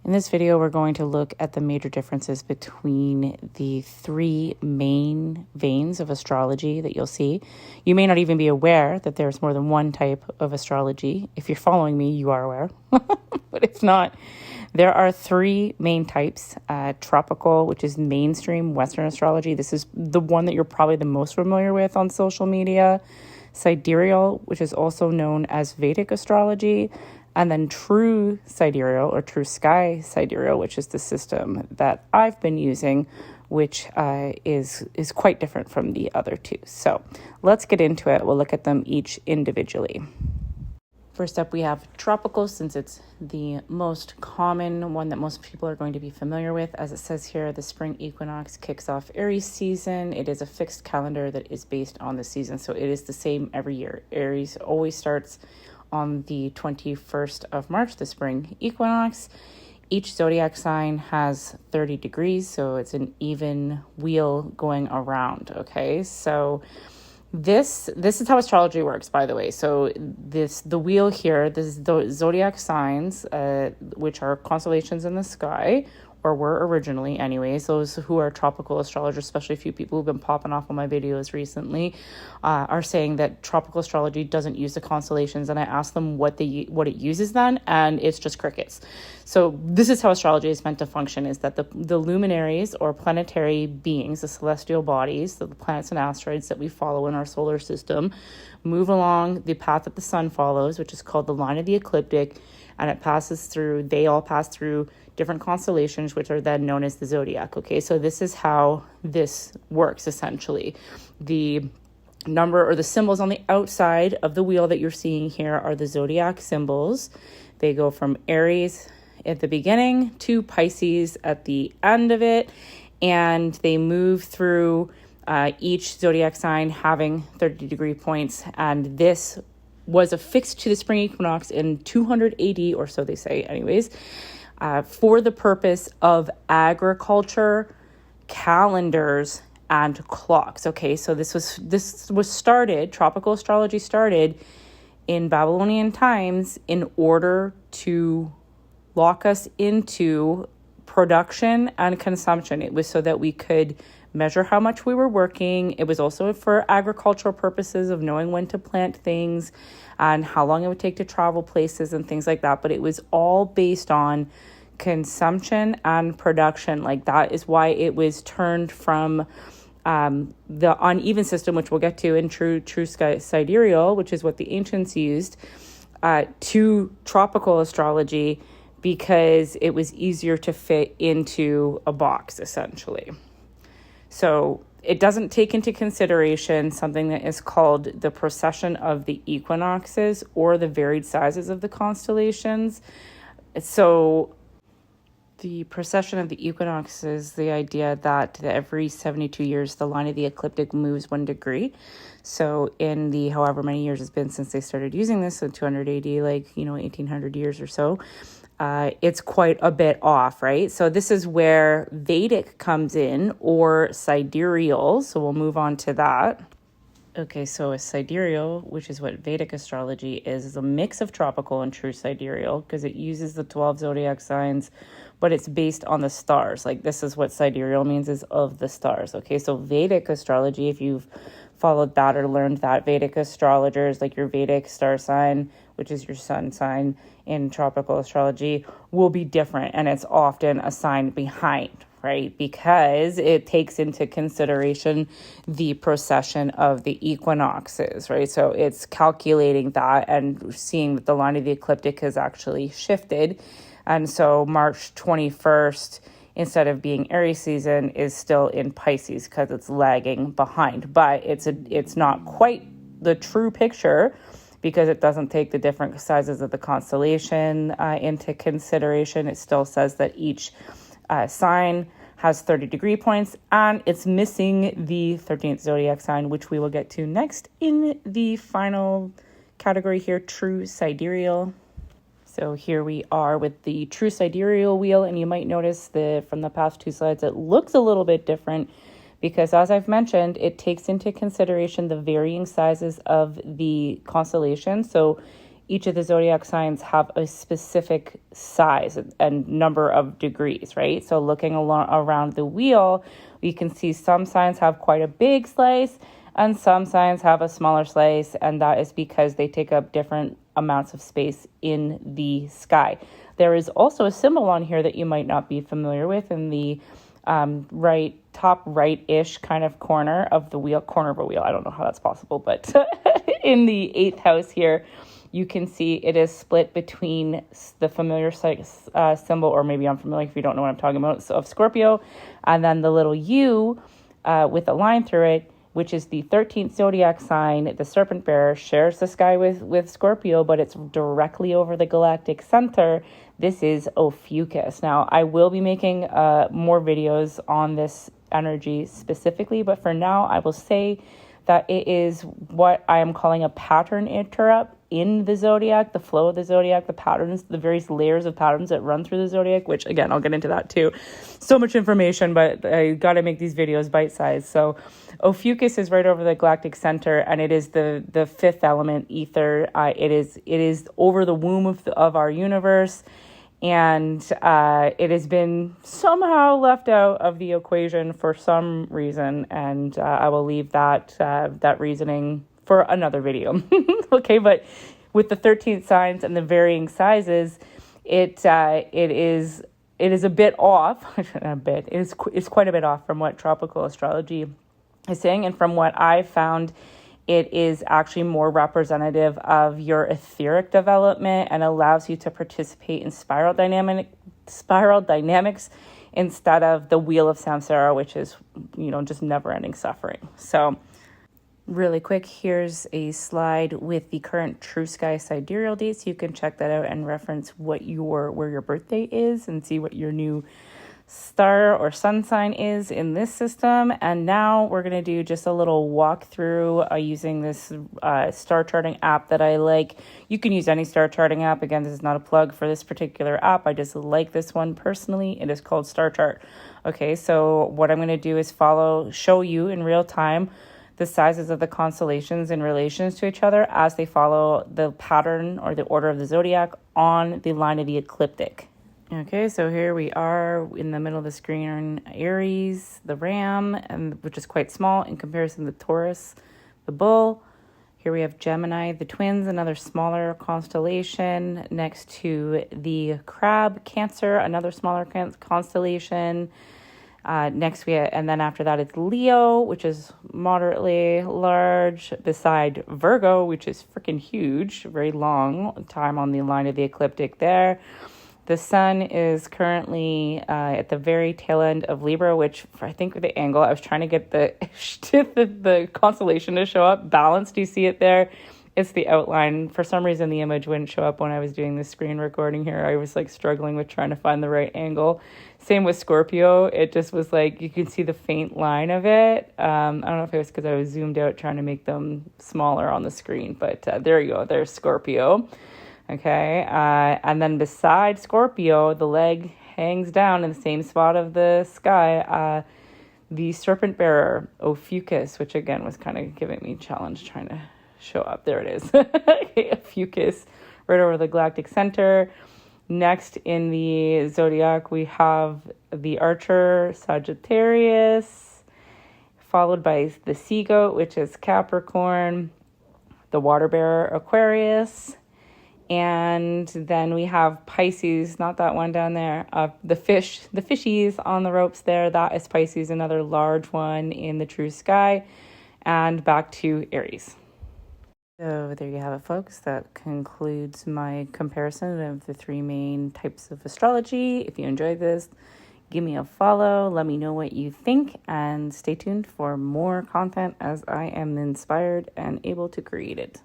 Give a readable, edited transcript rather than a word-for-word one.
In this video, we're going to look at the major differences between the three main veins of astrology that you'll see. You may not even be aware that there's more than one type of astrology. If you're following me, you are aware. But if not, there are three main types. Tropical, which is mainstream Western astrology. This is the one that you're probably the most familiar with on social media. Sidereal, which is also known as Vedic astrology. And then true sidereal or true sky sidereal, which is the system that I've been using, which is quite different from the other two. So let's get into it. We'll look at them each individually. First up, we have tropical, since it's the most common one that most people are going to be familiar with. As it says here, the spring equinox kicks off Aries season. It is a fixed calendar that is based on the season, so it is the same every year. Aries always starts on the 21st of March, the spring equinox. Each zodiac sign has 30 degrees, so it's an even wheel going around, okay? So this is how astrology works, by the way. So the wheel here, this is the zodiac signs, which are constellations in the sky, or were originally anyways. Those who are tropical astrologers, especially a few people who've been popping off on my videos recently, are saying that tropical astrology doesn't use the constellations. And I asked them what it uses then, and it's just crickets. So this is how astrology is meant to function, is that the luminaries or planetary beings, the celestial bodies, the planets and asteroids that we follow in our solar system, move along the path that the sun follows, which is called the line of the ecliptic, and they all pass through different constellations, which are then known as the zodiac. Okay, so this is how this works, essentially. The number or the symbols on the outside of the wheel that you're seeing here are the zodiac symbols. They go from Aries at the beginning to Pisces at the end of it, and they move through each zodiac sign having 30-degree points, and this was affixed to the spring equinox in 200 AD, or so they say anyways, for the purpose of agriculture, calendars, and clocks. Okay, so this was started, tropical astrology started in Babylonian times in order to lock us into production and consumption. It was so that we could measure how much we were working. It was also for agricultural purposes of knowing when to plant things and how long it would take to travel places and things like that. But it was all based on consumption and production. Like, that is why it was turned from the uneven system, which we'll get to in true sky sidereal, which is what the ancients used, to tropical astrology, because it was easier to fit into a box, essentially. So it doesn't take into consideration something that is called the precession of the equinoxes or the varied sizes of the constellations. So the precession of the equinox is the idea that every 72 years, the line of the ecliptic moves 1 degree. So in the however many years it's been since they started using this, so 200 AD, 1800 years or so, it's quite a bit off, right? So this is where Vedic comes in, or sidereal. So we'll move on to that. Okay, so a sidereal, which is what Vedic astrology is a mix of tropical and true sidereal, because it uses the 12 zodiac signs, but it's based on the stars. Like, this is what sidereal means, is of the stars. Okay, so Vedic astrology, if you've followed that or learned that, Vedic astrologers, like your Vedic star sign, which is your sun sign in tropical astrology, will be different, and it's often a sign behind, right? Because it takes into consideration the precession of the equinoxes, right? So it's calculating that and seeing that the line of the ecliptic has actually shifted. And so March 21st, instead of being Aries season, is still in Pisces because it's lagging behind. But it's not quite the true picture, because it doesn't take the different sizes of the constellation into consideration. It still says that each sign has 30-degree points, and it's missing the 13th zodiac sign, which we will get to next in the final category here, true sidereal. So here we are with the true sidereal wheel, and you might notice from the past two slides, it looks a little bit different, because as I've mentioned, it takes into consideration the varying sizes of the constellation. So each of the zodiac signs have a specific size and number of degrees, right? So looking around the wheel, we can see some signs have quite a big slice and some signs have a smaller slice, and that is because they take up different amounts of space in the sky. There is also a symbol on here that you might not be familiar with in the top right-ish kind of corner of a wheel. I don't know how that's possible, but in the 8th house here, you can see it is split between the familiar symbol, or maybe unfamiliar if you don't know what I'm talking about, so of Scorpio, and then the little U with a line through it, which is the 13th zodiac sign. The serpent bearer shares the sky with Scorpio, but it's directly over the galactic center. This is Ophiuchus. Now, I will be making more videos on this energy specifically, but for now, I will say that it is what I am calling a pattern interrupt in the zodiac, the flow of the zodiac, the patterns, the various layers of patterns that run through the zodiac, which again, I'll get into that too. So much information, but I got to make these videos bite-sized. So Ophiuchus is right over the galactic center, and it is the 5th element, ether. It is over the womb of our universe, and it has been somehow left out of the equation for some reason, and I will leave that reasoning for another video. Okay, but with the 13 signs and the varying sizes, it is a bit off. It's quite a bit off from what tropical astrology is saying, and from what I found, it is actually more representative of your etheric development and allows you to participate in spiral dynamics instead of the wheel of samsara, which is, just never-ending suffering. So really quick, here's a slide with the current true sky sidereal dates. You can check that out and reference where your birthday is and see what your new star or sun sign is in this system. And now we're going to do just a little walkthrough using this star charting app that I like. You can use any star charting app. Again, this is not a plug for this particular app. I just like this one personally. It is called Star Chart. Okay, so what I'm going to do is show you in real time the sizes of the constellations in relations to each other as they follow the pattern or the order of the zodiac on the line of the ecliptic. Okay, so here we are in the middle of the screen, Aries, the ram, which is quite small in comparison to Taurus, the bull. Here we have Gemini, the twins, another smaller constellation. Next to the crab, Cancer, another smaller constellation. And then after that, it's Leo, which is moderately large, beside Virgo, which is freaking huge, very long time on the line of the ecliptic there. The sun is currently at the very tail end of Libra, which I think with the angle, I was trying to get the constellation to show up balanced. Do you see it there? It's the outline. For some reason, the image wouldn't show up when I was doing the screen recording here. I was struggling with trying to find the right angle. Same with Scorpio. It just was you can see the faint line of it. I don't know if it was because I was zoomed out trying to make them smaller on the screen, but there you go. There's Scorpio. Okay. And then beside Scorpio, the leg hangs down in the same spot of the sky. The serpent bearer, Ophiuchus, which again was kind of giving me a challenge trying to show up. There it is. Ophiuchus, right over the galactic center. Next in the zodiac, we have the archer, Sagittarius, followed by the sea goat, which is Capricorn, the water bearer, Aquarius, and then we have Pisces, not that one down there, the fishies on the ropes there. That is Pisces, another large one in the true sky, and back to Aries. So there you have it, folks. That concludes my comparison of the 3 main types of astrology. If you enjoyed this, give me a follow. Let me know what you think, and stay tuned for more content as I am inspired and able to create it.